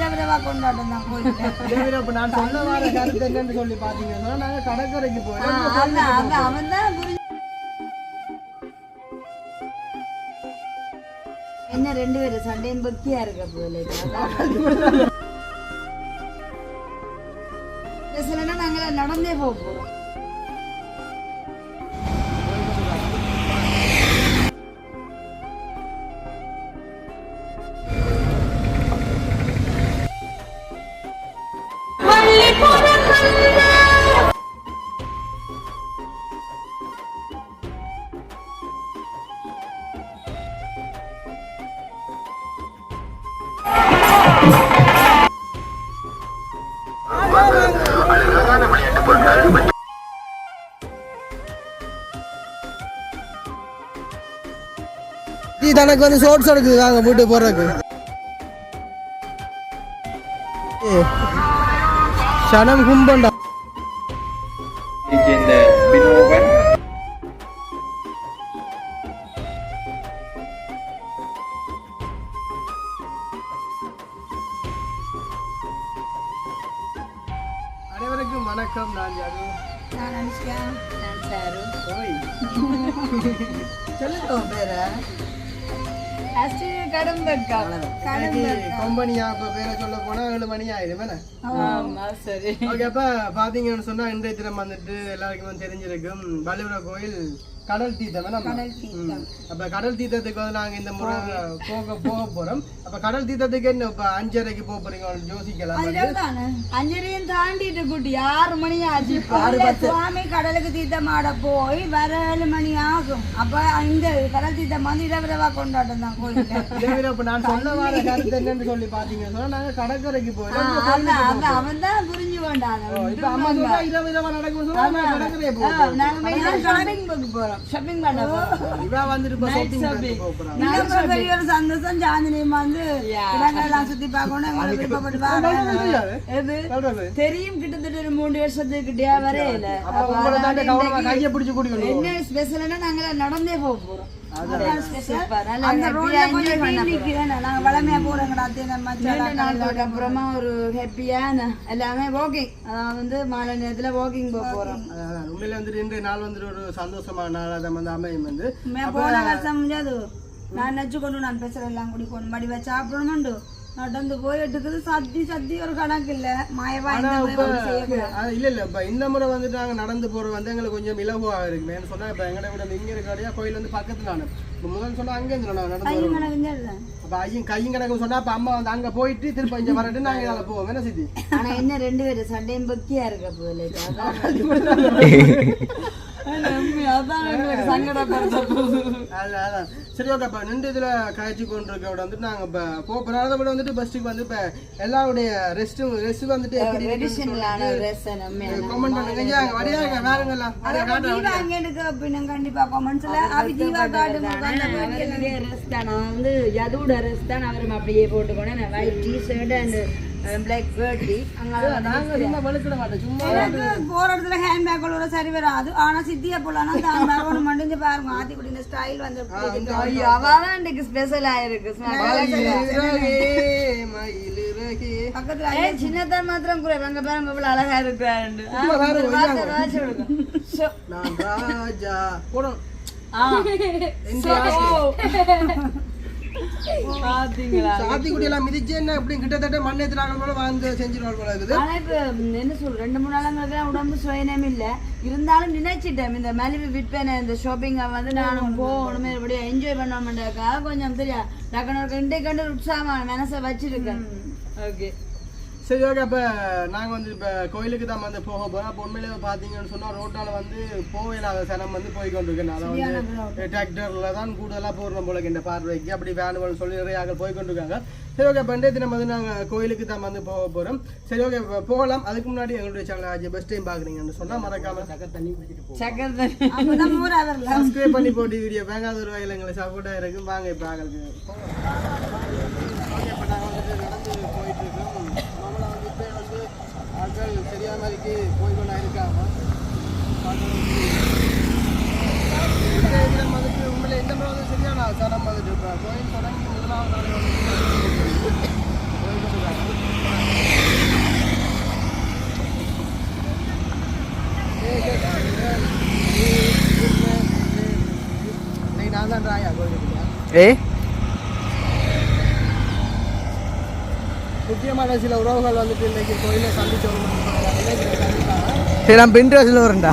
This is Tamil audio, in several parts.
இரவிரவா கொண்டாட்டம் தான் கோயிலுக்கு. நான் சொல்ல வர கருத்து என்னன்னு சொல்லி பாத்தீங்கன்னா நாங்க கடற்கரைக்கு போறோம். அவன் தான் என்ன 2 பேரும் சண்டையும் பக்தியா இருக்க போல. சிலனா நாங்க நடந்தே போறோம். தனக்கு வந்து ஷோர்ட்ஸ் எடுக்குது அங்கே போட்டு போடுறதுக்கு சனம் கும்பண்டா அனைவருக்கும் வணக்கம். நான் ஜாது, நான் அனுஷ்கா, நான் சாரு. சொல்லுங்க பேர கம்பெனியா இப்ப பேரை சொல்ல போனா 7 மணி ஆயிடும். சரி, ஓகே. அப்ப பாத்தீங்கன்னு சொன்னா இன்றைய தினம் வந்துட்டு எல்லாருக்கும் தெரிஞ்சிருக்கும் பலிபுர கோயில் கடல் தீர்த்தம். அப்ப கடல் தீர்த்தத்துக்கு வந்து நாங்க இந்த முறை போக போறோம். அப்ப கடல் தீர்த்தத்துக்கு என்ன இப்ப 5:30க்கு போக போறீங்க யோசிக்கலாம். 5:30 தாண்டிட்டு குட்டி 6 மணி ஆச்சு. சுவாமி கடலுக்கு தீர்த்தம் ஆட போய் வர 7 மணி ஆகும். அப்ப இந்த கடல் தீர்த்தம் வந்து இரவிரவா கொண்டாட்டம் தான் கோயிலுக்கு. நான் சொல்ல வர கருத்து என்னன்னு சொல்லி பாத்தீங்கன்னா நாங்க கடற்கரைக்கு போறோம். அவன் தான் புரிஞ்சு கொண்டான். இப்ப அம்மா சொன்னா இரவிரவா நடக்கும் சொன்னா கடற்கரை போறோம். ஷாப்பிங் பண்ண போறோம். இவ வந்துட்டு ஷாப்பிங் பண்ண போறோம். நல்ல பெரிய ஒரு சந்தோஷம். ஜாந்தினியும் வந்து இடங்கள்லாம் சுத்தி பார்க்கணும். விருப்பப்பட்டு தெரியும். கிட்டத்தட்ட ஒரு 3 வருஷத்துக்கிட்டே வரையில கையை பிடிச்சு கூட்டிக்கணும். என்ன ஸ்பெஷல்னா நாங்க நடந்தே போக போறோம். அப்புறமா ஒரு ஹாப்பியான எல்லாமே வாக்கிங், வந்து மாலை நேரத்துல வாக்கிங் போக போறோம். உண்மையில வந்துட்டு இன்றைய நாள் வந்துட்டு ஒரு சந்தோஷமான நாள். அதை வந்து அமையும் வந்து போன வருஷம் முடியாது. நான் நச்சு கொண்டு நான் பேசுறேன் எல்லாம் குடிக்கணும் மடிவா சாப்பிடணும்ண்டு நடந்து போய் எடுக்குது. சத்தி ஒரு கணக்கு இல்ல. மாயவா இல்ல இப்ப இந்த முறை வந்துட்டு நாங்க நடந்து போறது வந்து எங்களுக்கு கொஞ்சம் இலகுவா இருக்கு. ஏன்னு சொன்னா இப்ப எங்கட விட இங்க இருக்காடியா கோயில் வந்து பக்கத்துல நான் முதல் சொன்னா அங்கே இருந்து நடந்து அப்ப ஐயும் கையும் கிடக்கும் சொன்னா அப்ப அம்மா வந்து அங்க போயிட்டு திருப்ப இங்க வரட்டு நாங்க இதால போவோம். என்ன சித்தி? ஆனா என்ன 2 பேரும் சண்டையும் பக்தியா இருக்க போல. சரி, ஓகே. இப்ப நின்று இதுல காய்ச்சி கொண்டு இருக்க வந்துட்டு நாங்க இப்ப போறத விட வந்துட்டு பஸ்ட்டுக்கு வந்து இப்ப எல்லாருடைய ரெஸ்ட் வந்துட்டு கமெண்ட் பண்ணுங்க. வரையாங்க வேறங்கெல்லாம் கண்டிப்பா கமெண்ட்ஸ்ல வந்து யதோட ரெஸ்ட் தான் அவரும் அப்படியே போட்டுக்கோங்க. ஒயிட் டி-ஷர்ட் அண்ட் black வேட்டி. நாங்க சும்மா வழுக்கிட மாட்டோம். சும்மா போற இடத்துல ஹேண்ட் பேக் உள்ள சரி வராது. ஆனா சித்தியா போலானா தான் மரவன மண்டிஞ்சு பாருங்க. ஆதி குடின ஸ்டைல் வந்து அவதான் இன்னைக்கு ஸ்பெஷல் ஆயிருக்கு. பக்கத்துல சின்னதான் மாத்திரம் குறை அங்க பாருங்க இவ்வளவு அழகா இருக்கு. நான் ராஜா போடும். சாத்திக்குடி எல்லாம் மிதிச்சு என்ன இப்படி கிட்டத்தட்ட மண்ணேத்துறாங்க போல வாழ்ந்து செஞ்சிருவாங்க போல இருக்குது. ஆனா இப்ப என்ன சொல்ற 2-3 நாளுங்களுக்கு உடம்பு சுயநம் இல்ல. இருந்தாலும் நினைச்சிட்டேன் இந்த மலிவு விற்பனை இந்த ஷாப்பிங்க வந்து நானும் போகணுமே எப்படியா என்ஜாய் பண்ணோம்டாக்கா கொஞ்சம் தெரியா டக்குனு இன்றைக்கு கண்டு உற்சாகமான மனசை வச்சிருக்கேன். ஓகே, சரி, ஓகே. அப்போ நாங்கள் வந்து இப்போ கோயிலுக்கு தான் வந்து போக போகிறோம். அப்போ உண்மையிலே பார்த்தீங்கன்னு சொன்னால் ரோட்டால் வந்து போயிடாத சனம் வந்து போய் கொண்டிருக்கேன். அதை வந்து டிராக்டரில் தான் கூடுதலாக போடுறோம் போல இந்த பார்வைக்கு. அப்படி வேணும்னு சொல்லி நிறைய ஆக்கள் போய் கொண்டிருக்காங்க. சரி, ஓகே. பண்டைய தினம் வந்து நாங்கள் கோயிலுக்கு தான் வந்து போக போகிறோம். சரி, ஓகே, போகலாம். அதுக்கு முன்னாடி எங்களுடைய சேனல் பெஸ்ட் டைம் பார்க்குறீங்கன்னு சொன்னால் மறக்காம தண்ணி சப்ஸ்கிரைப் பண்ணி போட்டு வீடியோ வாங்காத ஒரு வகையில் எங்களை சப்போர்ட்டாக இருக்கும். வாங்க இப்போ ஆக்களுக்கு ஓகே. இப்போ நாங்கள் வந்துட்டு நடந்து போயிட்டு இருக்கோம். ஆட்கள் சரியான மாதிரிக்கு போய்கொண்டா இருக்காங்க. வந்துட்டு உண்மையில எந்த முறை வந்து சரியான சனம் வந்துட்டு இப்போ கோயில் தொடங்கி 1ஆவது நாள் வந்து போய்கொண்டிருக்காங்க. முக்கியமான சில உறவுகள் வந்துட்டு இன்னைக்கு கோயிலை சந்திச்சோம். சரி நான் பின்ட்ரெஸ்ட்ல வரேன்டா.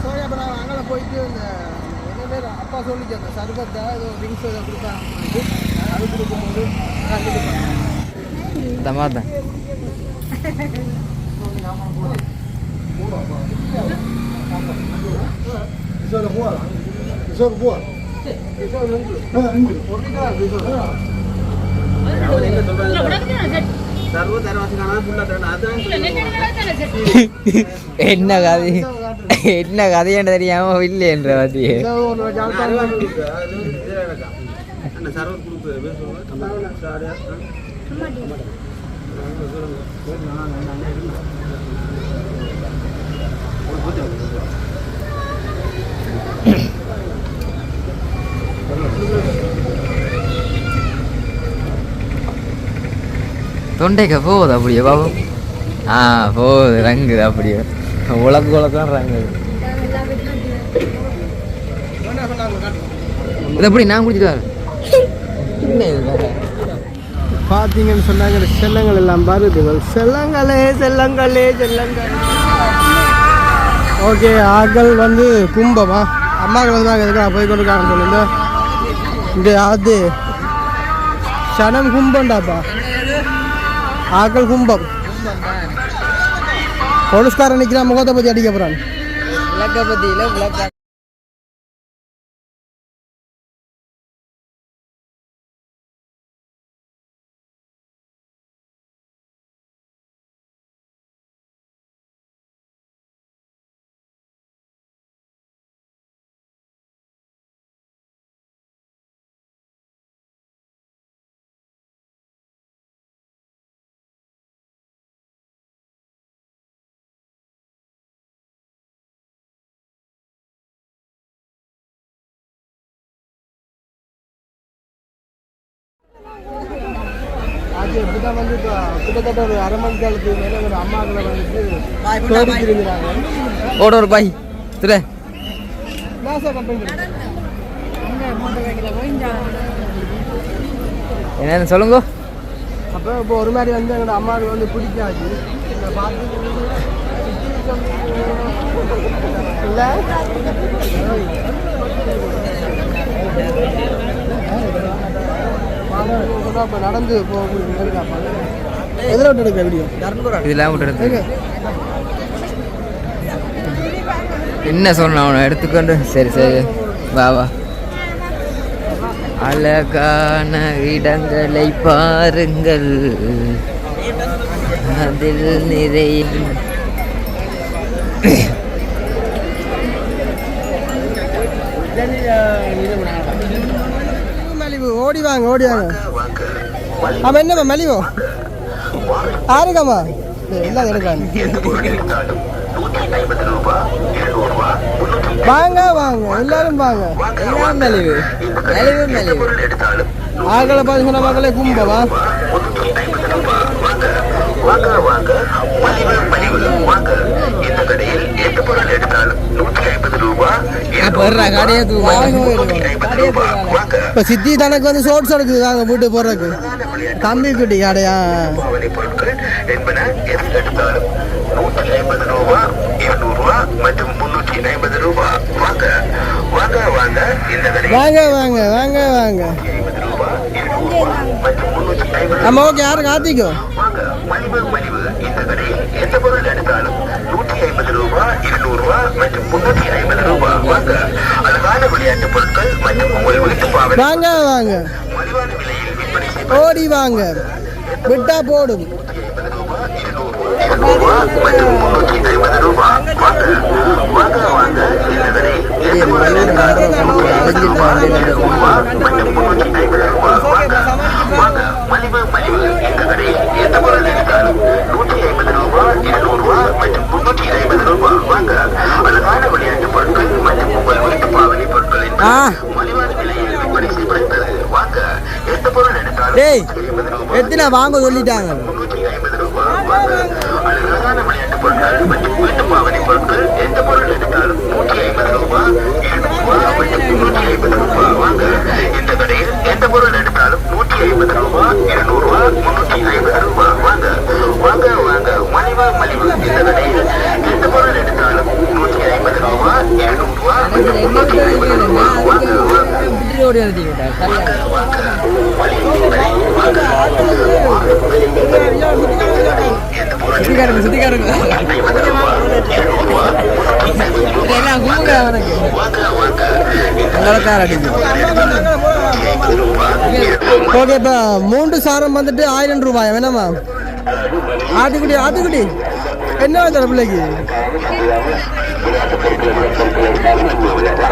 சரி அப்போ நான் அங்கே போயிட்டு இந்த என்ன பேர் அப்பா சொல்லிச்சு அந்த சர்பத்தை ஏதோ ட்ரிங்க்ஸ் ஏதோ கொடுப்பாங்க, அது கொடுக்கும்போது கண்டிப்பாக தமாதான் என்ன கதை என்ன கதைன்னு தெரியாம இல்லை என்ற வாத்தியே தொண்டைக்க போகுது அப்படியே பாபு. போகுது ரங்குது அப்படியே உலக்கு உலக்கம் ரங்குது. இது எப்படி நான் குடிச்சிட்டு வரேன். பார்த்தீங்கன்னு சொன்னாங்க செல்லங்கள் எல்லாம் பாருங்கள். செல்லங்களே செல்லங்களே செல்லங்கள். ஓகே ஆக்கள் வந்து கும்பமா அம்மாக்கள் வந்து எதுக்காக போய் கொண்டிருக்காங்கன்னு சொல்லுங்க. இந்த அது சனம் கும்பண்டாப்பா ஆக்கள் கும்பம். போலீஸ்காரன் நிற்கிறான் முகத்தை பற்றி அடிக்க போகிறான். விளக்க பத்தியில விளக்க அது இப்படிதான் வந்து இப்போ கிட்டத்தட்ட ஒரு அரை மணி காலத்துக்கு மேலே ஒரு அம்மாக்களை வந்துட்டு இருக்கிறாங்க. ஓட ஒரு பாய் திரு என்னன்னு சொல்லுங்க. அப்போ இப்போ ஒரு மாதிரி வந்து எங்களோட அம்மாவுக்கு வந்து பிடிக்காது இல்லை இப்போ நடந்து எதில் விட்டு எடுக்க வீடியோ இதெல்லாம் விட்டு எடுத்து என்ன சொன்ன அவனை எடுத்துக்கொண்டு சரி சரி வா வா. அழகான இடங்களை பாருங்கள் அதில் நிறைய மலிவு ஓடி வாங்க ஓடி வாங்க. அவன் என்னம்மா மலிவோ ஆறுங்கம்மா எல்லாம் எடுக்காங்க. வாங்க வாங்க எல்லாரும் வாங்க. எல்லாம் மலிவு மலிவு மலிவு ஆக்களை பார்த்து சொன்ன மக்களே கும்பவா இப்போ சித்தி தனக்கு வந்து சோட்ஸ் எடுக்குது வாங்க வீட்டு போடுறதுக்கு தம்பி குட்டி கடையா வாங்க வாங்க வாங்க வாங்க. ஆமா ஓகே யாரும் காத்திக்கோ. வாங்க வாங்க ஓடி வாங்க விட்டா போடும். டேய் எத்தனை வாங்க சொல்லிட்டாங்க. வாங்க. அழகான விளையாட்டு பொருட்கள் மற்றும் வீட்டு பாவனை பொருட்கள் எந்த பொருள் எடுத்தாலும் 150 ரூபாய், 200 ரூபாய் மற்றும் 350 ரூபாய். வாங்க, இந்த கடையில் எந்த பொருள் எடுத்தாலும் 150 ரூபாய், 200 ரூபாய், 350 ரூபாய். வாங்க வாங்க வாங்க, மலிவு மலிவு. இந்த கடையில் எந்த பொருள் எடுத்தாலும் 150 ரூபாய், 200 ரூபாய் மற்றும் 350 ரூபாய். வாங்க வாங்க ஓகே. இப்போ 3 சாரம் வந்துட்டு 1000 ரூபாய் வேணாமா? ஆட்டுக்குடி ஆட்டுக்குடி என்ன வேணும் பிள்ளைக்கு?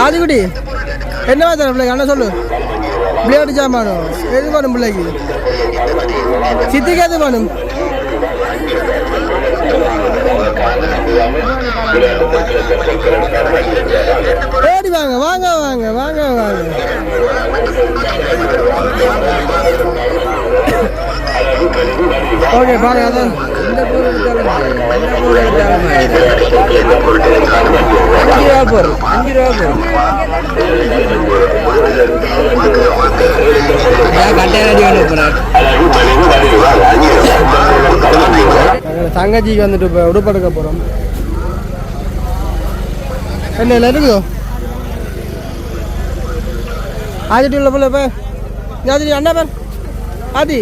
ஆட்டுக்குடி என்ன வேணும் பிள்ளைக்கு? அண்ணா சொல்லு. பிளேடு சாமானும் எது வேணும் பிள்ளைக்கு? சித்திக்கு எது வேணும்? ஓடி வாங்க வாங்க வாங்க வாங்க வாங்க. ஓகே பாருங்க, அதான் இந்த பொருள் எடுத்தாலும் 5 ரூபா பொருள், 5 ரூபா பொருள் கட்டையாடி கொண்டு போறாரு. தங்கச்சிக்கு வந்துட்டு இப்போ உடுப்படுக்க போகிறோம். என்ன இருக்குதோ ஆதிட்டு உள்ள போல இப்போ ஆதி அண்ணா பேர் ஆதி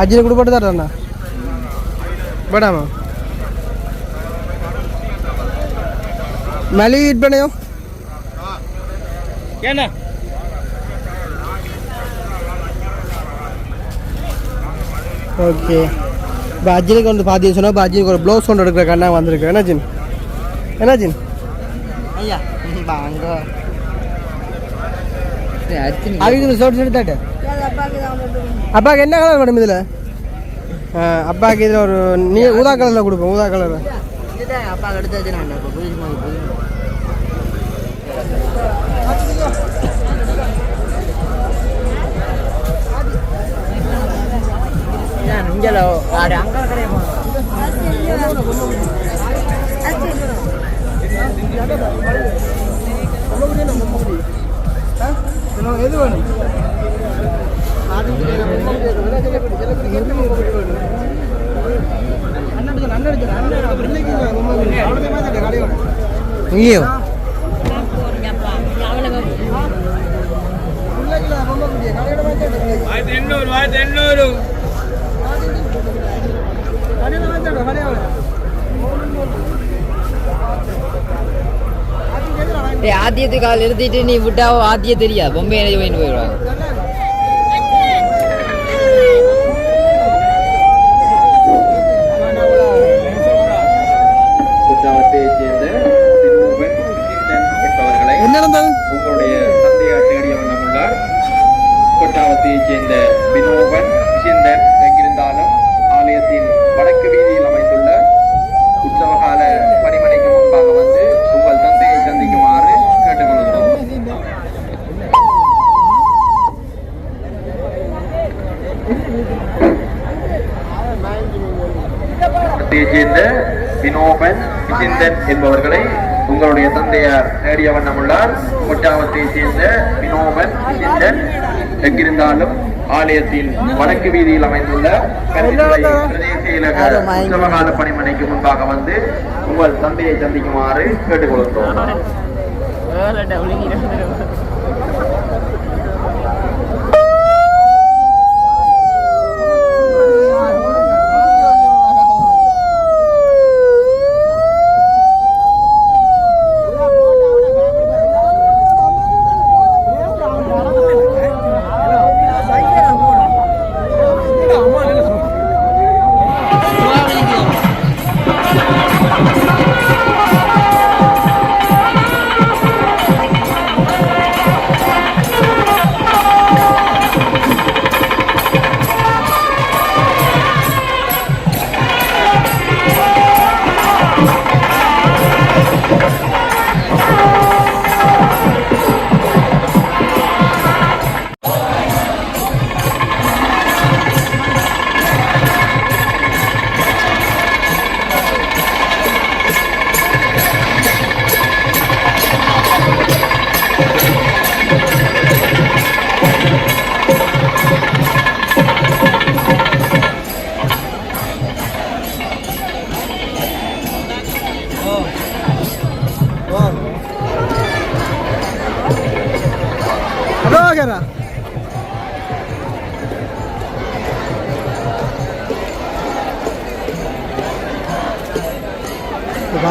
அஜில குடுப்பட்டு தான் அண்ணா ಬೇಡಮ್ಮ ಮಲಿ ಇಟ್ಬೇಡ ಏನ ஓகே. இப்போ அஜினுக்கு வந்து பார்த்தீங்கன்னு சொன்னால் இப்போ அஜினுக்கு ஒரு ப்ளவுஸ் ஒன்று எடுக்கிற கண்ணா வந்திருக்கு. என்ன ஜின்? என்ன ஜின்? ஐயா அங்கே அவங்க சோட்டு எடுத்தாட்டு அப்பாவுக்கு என்ன கலர் மேடம் இதில்? அப்பாவுக்கு இதில் ஒரு ஊதா கலரில் கொடுப்போம். ஊதா கலர் அப்பா எடுத்தாச்சு. எது வேணும்? இங்கேயோ ஆத்தியத்து கால் எடுத்துட்டு நீ விட்டா ஆத்திய தெரியாது. பொம்பை போயிட்டு போயிடுவாங்க. உங்களுடைய தந்தையார் தேடிய வண்ணம் உள்ளார். கொட்டாவத்தையைச் சேர்ந்த வினோபன் சிந்தன் எங்கிருந்தாலும் ஆலயத்தின் வடக்கு வீதியில் அமைந்துள்ள உற்சவகால பணிமனைக்கு முன்பாக வந்து உங்கள் தந்தையை சந்திக்குமாறு கேட்டுக்கொள்கிறோம். சேர்ந்த வினோபன் சிந்தன் என்பவர்களை உங்களுடைய தந்தையார் நேடிய வண்ணம் உள்ளார். கொட்டாவத்தை சேர்ந்த வினோபன் சிந்தன் எங்கிருந்தாலும் ஆலயத்தின் வடக்கு வீதியில் அமைந்துள்ள உற்சவகால பணிமனைக்கு முன்பாக வந்து உங்கள் தந்தையை சந்திக்குமாறு கேட்டுக்கொள்கிறோம்.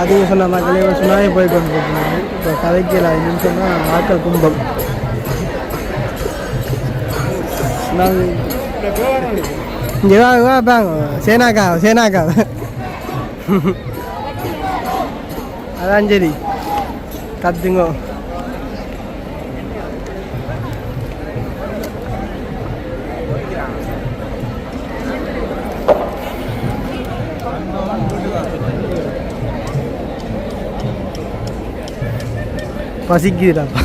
பார்த்தீங்க சொன்ன மக்களே சுனாமி போய் கொண்டிருக்கிறாங்க. இப்போ கதைக்கல என்னன்னு சொன்னால் ஆட்கள் கும்பம் இங்கே வாங்க சேனாக்கா அதான் சரி கத்துங்க. பசிக்குதுடாப்பா.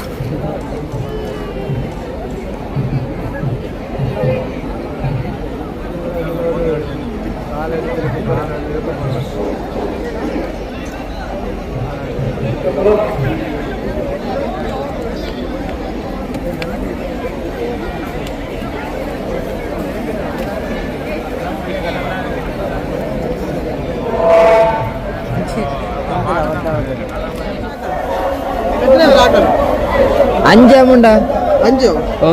அஞ்சாமுண்டா 5 ஓ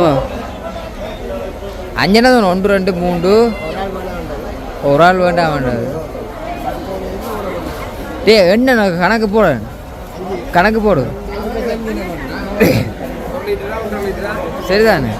5 1 2 3 ஒரு ஆள் வேண்டாம் வேண்டாது. டே என்ன கணக்கு போடு சரிதானே.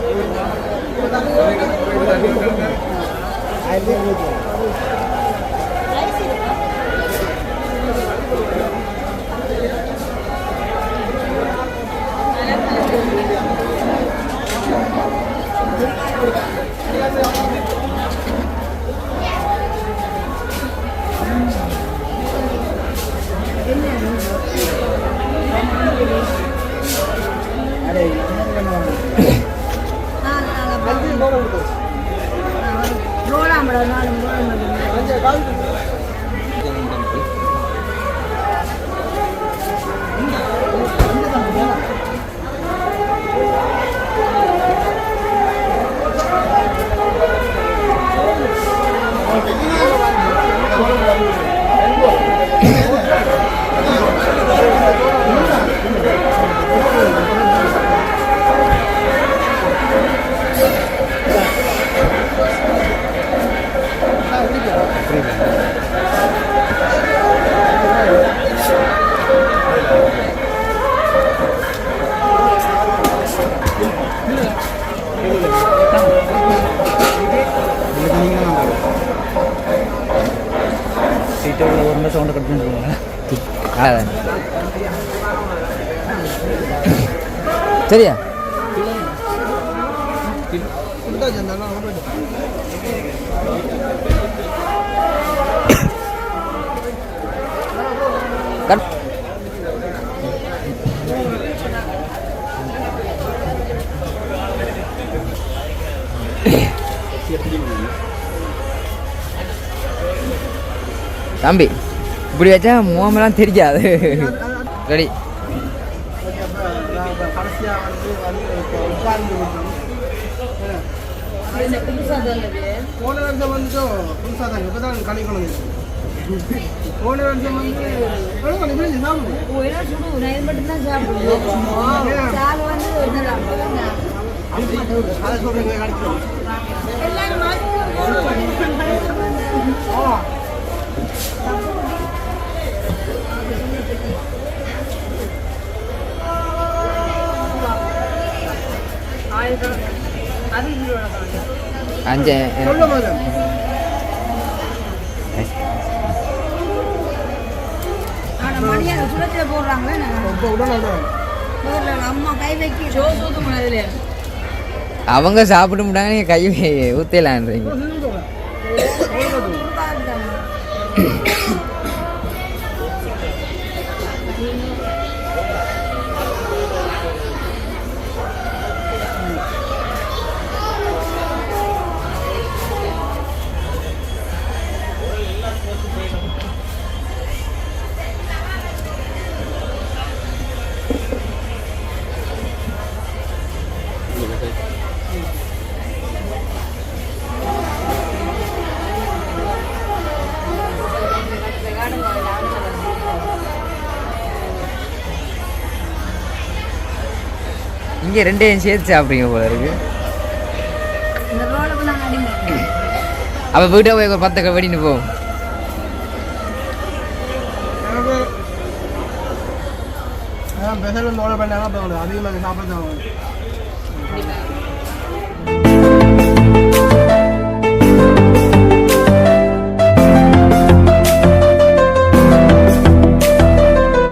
சரியா தம்பி இப்படி வச்சா முகமெல்லாம் தெரியாது. ரெடி போன வருஷம் வந்து புதுசாக தாங்க இப்போ தான் கணிக்கணும். போன வருஷம் வந்து மட்டும்தான் சாப்பிடுவோம். அதை சொல்றீங்க கணிக்கணும். அஞ்சு போடுறாங்க அம்மா கை வைக்க அவங்க சாப்பிட முடியாங்க. நீங்க கை ஊத்தலான்றீங்க. இங்கே ரெண்டையும் சேர்த்து சாப்பிட்றீங்க போல இருக்கு. அப்போ வீட்டை போய் ஒரு 10 வெடின்னு போகும். ஸ்பெஷல் வந்து ஆர்டர் பண்ணாங்க அப்புறம் அதிகமாக சாப்பிட தான்